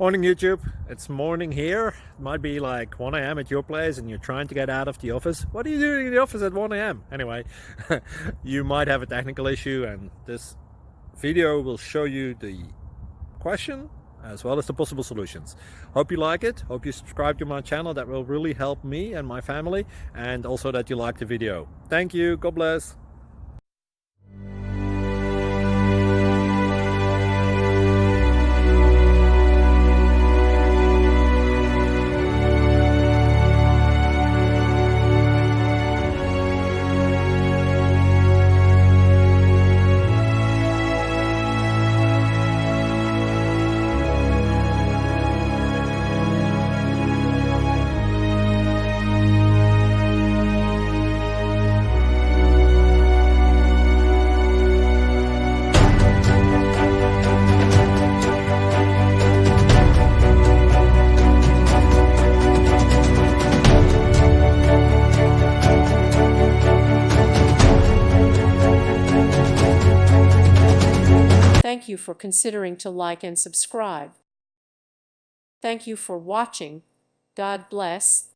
Morning YouTube, it's morning here. It might be like 1 a.m. at your place and you're trying to get out of the office. What are you doing in the office at 1 a.m? Anyway, you might have a technical issue and this video will show you the question as well as the possible solutions. Hope you like it, hope you subscribe to my channel. That will really help me and my family, and also that you like the video. Thank you, God bless. Thank you for considering to like and subscribe. Thank you for watching. God bless.